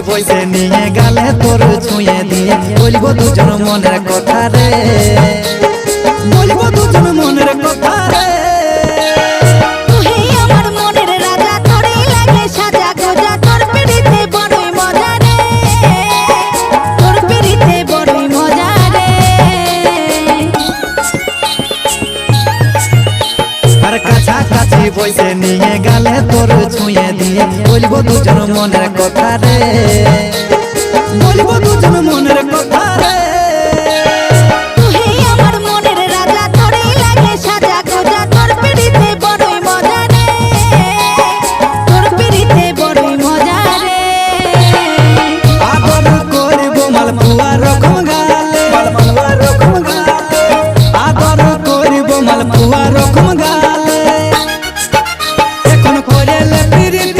বইসে নিয়ে গালে তোর ছুঁয়ে দিয়ে বলবো দুজন মনের কথা রে, বলবো দুজন মনের কথা রে। কাছাকাছি বইসে নিয়ে গালে তোর ছুঁয়ে দিয়ে বলবো দুজন মনের কথা রে, বলবো দুজন মনের কথা।